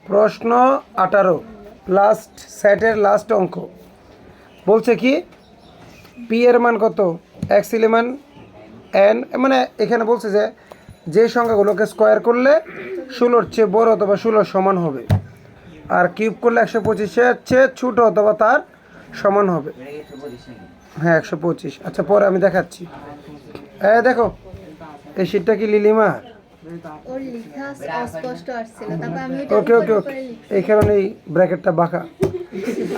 প্রশ্ন 18 লাস্ট সেটের লাস্ট অঙ্ক বলছে কি পি এর মান কত এক্স এলিমেন্ট এন মানে এখানে বলছে যে যে সংখ্যাগুলোকে স্কোয়ার করলে 16-র চেয়ে বড় অথবা 16 সমান হবে আর কিউব করলে 125-এর চেয়ে ছোটো অথবা তার সমান হবে। হ্যাঁ 125। আচ্ছা পরে আমি দেখাচ্ছি। দেখো এই শীটটা কি লিলিমার? ওর লেখা অস্পষ্ট আসছিল তারপর আমি ওকে ওকে ওকে এই কারণেই ব্র্যাকেটটা বাঁকা।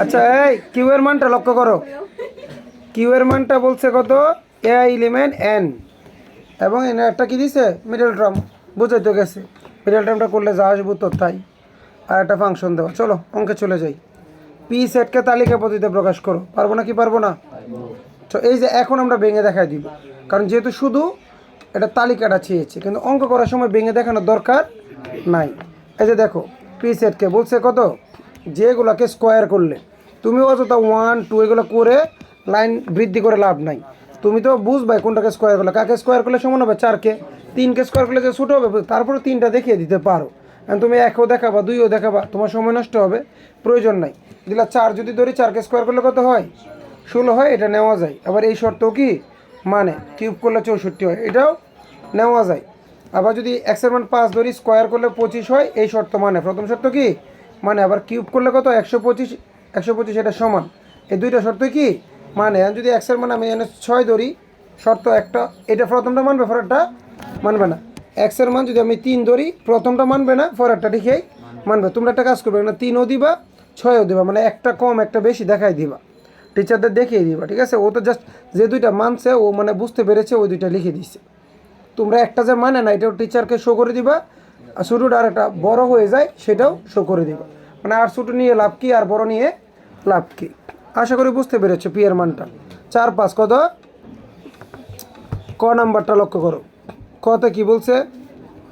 আচ্ছা এই কিউ এর মানটা লক্ষ্য করো। কিউ এর মানটা বলছে কত এ এলিমেন্ট এন এবং এনে একটা কি দিছে মিডল টার্ম বুঝাই তো গেছে। মিডল টার্মটা করলে যা আসবো তো তাই আর একটা ফাংশন দেওয়া। চলো অঙ্কে চলে যাই। পি সেটকে তালিকা পদ্ধতিতে প্রকাশ করো। পারবো না কি পারবো না? তো এই যে এখন আমরা ভেঙে দেখাই দিব কারণ যেহেতু শুধু এটা তালিকাটা চেয়েছে কিন্তু অঙ্ক করার সময় ভেঙে দেখানোর দরকার নাই। এই যে দেখো পি সেটকে বলছে কত যেগুলোকে স্কোয়ার করলে তুমি অযথা 1 2 এগুলো করে লাইন বৃদ্ধি করে লাভ নাই। তুমি তো বুঝবাই কোনটাকে স্কোয়ার করলে কাকে স্কোয়ার করলে সমান হবে 4কে 3কে স্কোয়ার করলে যে ছোটো হবে তারপরে 3টা দেখিয়ে দিতে পারো। তুমি 1ও দেখাবা 2ও দেখাবা তোমার সময় নষ্ট হবে প্রয়োজন নাই। দিলা 4 যদি ধরি 4কে স্কোয়ার করলে কত হয় 16 হয় এটা নেওয়া যায়। আবার এই শর্তও কি মানে কিউব করলে 64 হয় এটাও নেওয়া যায়। আবার যদি এক্সের মান 5 ধরি স্কোয়ার করলে 25 হয় এই শর্ত মানে প্রথম শর্ত কি মানে আবার কিউব করলে কত 125 এটা সমান এই দুইটা শর্ত কি মানে যদি এক্সের মান আমি এনে 6 ধরি শর্ত একটা এটা প্রথমটা মানবে পরেরটা মানবে না। এক্সের মান যদি আমি 3 ধরি প্রথমটা মানবে না পরেরটা ঠিকই মানবে। তোমরা একটা কাজ করবে না 3ও দিবা 6ও দিবা মানে একটা কম একটা বেশি দেখাই দিবা টিচারদের দেখিয়ে দিবা ঠিক আছে। ও তো জাস্ট যে দুইটা মানছে ও মানে বুঝতে পেরেছে ওই দুইটা লিখে দিচ্ছে। তোমরা একটা যে মানে না এটাও টিচারকে শো করে দিবা আর ছোটোটা আর একটা বড় হয়ে যায় সেটাও শো করে দিবা মানে আর ছোটো নিয়ে লাভ কি আর বড় নিয়ে লাভ কি। আশা করি বুঝতে পেরেছো পি এর মানটা 4 5 কত ক নাম্বারটা লক্ষ্য করো। কতে কি বলছে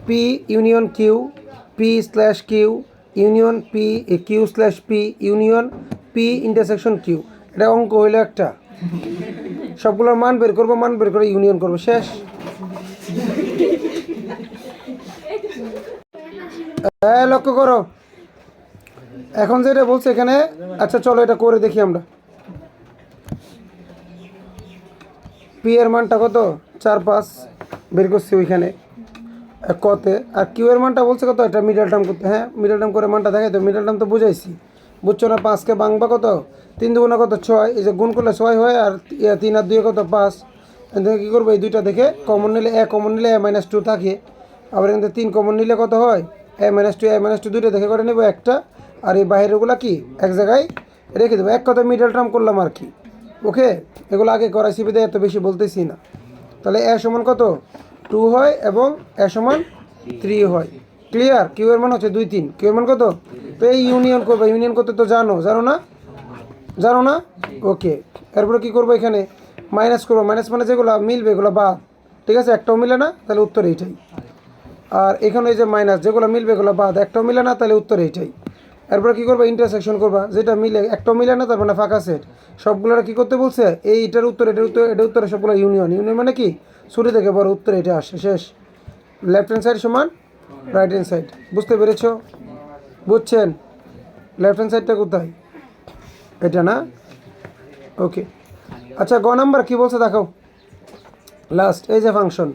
P union Q P slash Q union P Q slash P union P intersection Q. এটা অঙ্ক হইলো একটা সবগুলোর মান বের করবো মান বের করে ইউনিয়ন করবো শেষ। লক্ষ্য করো এখন যেটা বলছে এখানে। আচ্ছা চলো এটা করে দেখি আমরা। পি এর মানটা কত 4 5 বের করছি ওইখানে কতে আর কিউ এর মানটা বলছে কত এটা মিডল টার্ম করতে। হ্যাঁ মিডল টার্ম করে মানটা দেখাই তো মিডল টার্ম তো বুঝাইছি বুঝছো না। 5কে বাংবা কত 3 2 কত 6 এই যে গুণ করলে 6 হয় আর 3 আর 2 কত 5। এখান কী করবো এই দুইটা দেখে কমন নিলে এ কমন নিলে -2 থাকে। আবার এখান থেকে 3 কমন নিলে কত হয় -2 দুইটা দেখে করে নেবো একটা আর এই বাইরেগুলো কি এক জায়গায় রেখে দেবো। এক কথা মিডল টার্ম করলাম আর কি। ওকে এগুলো আগে করাইছি বিদে এত বেশি বলতেছি না। তাহলে এ সমান কত 2 হয় এবং এ সমান 3 হয়। ক্লিয়ার? কিউ এর মান হচ্ছে 2 3 কিউ এর মান কত তো এই ইউনিয়ন করবে ইউনিয়ন করতে তো জানো না ওকে। এরপরে কী করবো এখানে মাইনাস করবো মাইনাস মানে যেগুলো মিলবে এগুলো বাদ ঠিক আছে একটাও মিলে না তাহলে উত্তর এইটাই। আর এখানে এই যে মাইনাস যেগুলো মিলবে এগুলো বাদ একটাও মিলে না তাহলে উত্তর এইটাই। এরপরে কী করবা ইন্টারসেকশন করবা যেটা মিলে একটাও মিলে না তার মানে ফাঁকা সেট সবগুলোর কী করতে বলছে এইটার উত্তর এটা উত্তরে সবগুলো ইউনিয়ন মানে কি শুরু থেকে বড় উত্তর এটা আসে শেষ। লেফট হ্যান্ড সাইড সমান রাইট হ্যান্ড সাইড বুঝতে পেরেছো? বুঝছেন লেফট হ্যান্ড সাইডটা কোথায় এটা না ওকে। আচ্ছা গ নাম্বার কী বলছে দেখো লাস্ট এই যে ফাংশন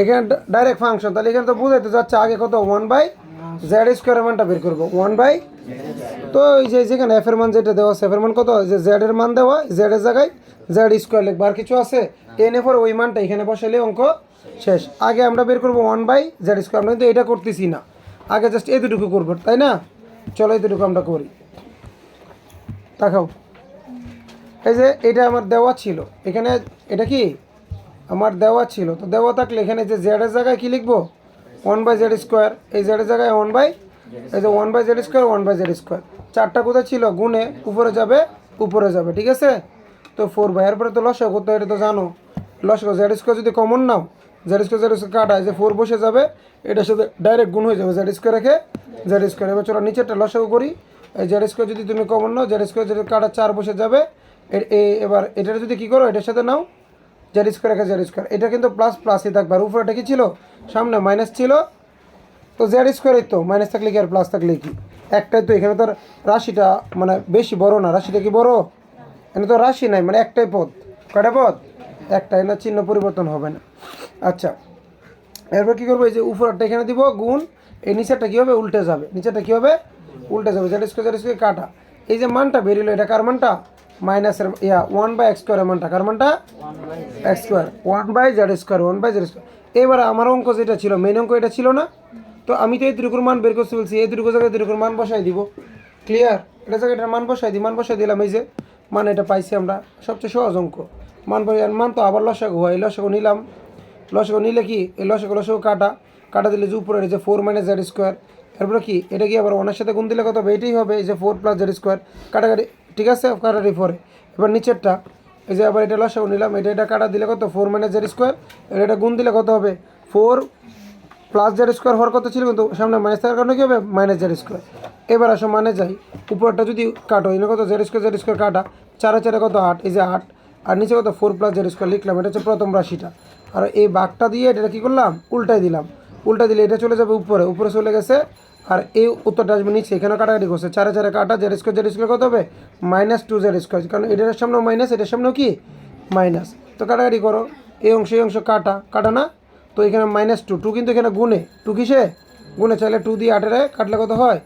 এখানে ডাইরেক্ট ফাংশন তাহলে এখানে তো বুঝাইতে যাচ্ছে আগে কত 1/z² মানটা বের করবো 1 তো এই যে যেখানে এফ এর মান যেটা দেওয়া আছে এফ এর মান কত যে জেড এর মান দেওয়া জেড এর জায়গায় z² লিখবো আর কিছু আছে এন এফ ওই মানটা এখানে বসাইলে অঙ্ক শেষ। আগে আমরা বের করবো 1/z²। আমরা কিন্তু এটা করতেছি না আগে জাস্ট এই দুটুকু করবো তাই না। চলো এই দুটুকু আমরা করি দেখাও। এই যে এটা আমার দেওয়া ছিল এখানে এটা কি আমার দেওয়া ছিল তো দেওয়া থাকলে এখানে যে জেডের জায়গায় কী লিখবো 1/z²। এই জেডের জায়গায় এই যে 1/z² 1/z²। 4টা কোথায় ছিল গুণে উপরে যাবে ঠিক আছে। তো 4 এরপরে তো লসাগু করতে এটা তো জানো লসাগু z² যদি কমন নাও z² কাটা এই যে 4 বসে যাবে এটার সাথে ডাইরেক্ট গুণ হয়ে যাবে z² রেখে z²। এবার চলো নিচেরটা লসাগু করি এই z² যদি তুমি কমন নাও z² যদি কাটা 4 বসে যাবে এবার এটা যদি কী করো এটার সাথে নাও z² রেখে z²। এটা কিন্তু প্লাসই থাকবে আর উপরে এটা কি ছিল সামনে মাইনাস ছিল তো জেড স্কোয়ারই তো, মাইনাস থাকলে কি আর প্লাস থাকলে কি, একটাই তো। এখানে তো আর রাশিটা মানে বেশি বড় না, রাশিটা কি বড়, এখানে তো রাশি নাই, মানে একটাই পদ। কয়টা পদ? একটাই, না চিহ্ন পরিবর্তন হবে না। আচ্ছা, এরপর কী করবো, এই যে উপরটা এখানে দিব গুণ, এই নিচেরটা কী হবে, উল্টে যাবে, নিচেরটা কী হবে, উল্টে যাবে। জেড স্কোয়ার কাটা, এই যে মানটা বেরিয়েলো এটা কার মানটা, মাইনাসের 1/x স্কোয়ারের মানটা, কার মানটা, x square, 1/z square, 1/z square. এবার আমার অঙ্ক যেটা ছিল, মেন অঙ্ক এটা ছিল না, তো আমি তো এই দুটোর মান বের করতে বলছি, এই দুটো জায়গায় দুটোর মান বসাই দিব। ক্লিয়ার? এটা জায়গায় এটার মান বসাই দিই, মান বসাই দিলাম, এই যে মান এটা পাইছি আমরা, সবচেয়ে সহজ অঙ্ক। মান বসাই, মান তো আবার লসাগু হয়, লসাগু নিলাম, লসাগু নিলে কি, এই লসাগু কাটা, কাটা দিলে যে উপরে এই যে 4 - z স্কোয়ার, এরপরে কি এটা কি আবার ওনার সাথে গুণ দিলে কত হবে, এটাই হবে, এই যে 4 + z স্কোয়ার, কাটাকাটি, ঠিক আছে, কাটাকাটি পরে। এবার নিচেরটা এই যে আবার এটা লসাগু নিলাম, এটা কাটা দিলে কত, 4 - z স্কোয়ার, এটা গুণ দিলে কত হবে, 4 + z স্কোয়ার হওয়ার কত ছিল, কিন্তু সামনে মাইনাস থাকার কারণে কী হবে, -z স্কোয়ার। এবার আসো মানে যাই, উপরটা যদি কাটো, এনে কত, z স্কোয়ার কাটা, 4 4 কত 8, এই যে 8, আর নিচে কত 4 + z স্কোয়ার লিখলাম, এটা হচ্ছে প্রথম রাশিটা। আর এই বাঘটা দিয়ে এটা কী করলাম, উল্টাই দিলাম, উল্টা দিলে এটা চলে যাবে উপরে, উপরে চলে গেছে, আর এই উত্তরটা আসবে নিচে, এখানে কাটাকাটি করছে, 4 4 কাটা, z স্কোয়ার কত হবে, -2z স্কোয়ার, কারণ এটার সামনেও মাইনাস, এটার সামনেও কি মাইনাস, তো কাটাকাটি করো, এই অংশ কাটা, কাটা না, তো এখানে -2 কিন্তু এখানে গুণে, 2 কিসে গুণে, চাইলে 2 দিয়ে 8 কাটলে কত হয়,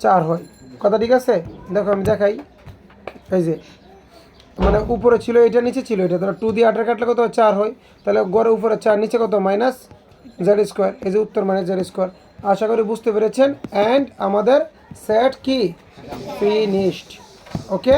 4 হয়। কথা ঠিক আছে? দেখো আমি দেখাই, এই যে মানে উপরে ছিল এটা, নিচে ছিল এটা, তাহলে 2 দিয়ে 8 কাটলে কত হয়, 4 হয়। তাহলে গড়ে উপরে 4, নিচে কত, -z স্কোয়ার, এই যে উত্তর -z স্কোয়ার। আশা করি বুঝতে পেরেছেন। অ্যান্ড আমাদের সেট কি ফিনিশড। ওকে।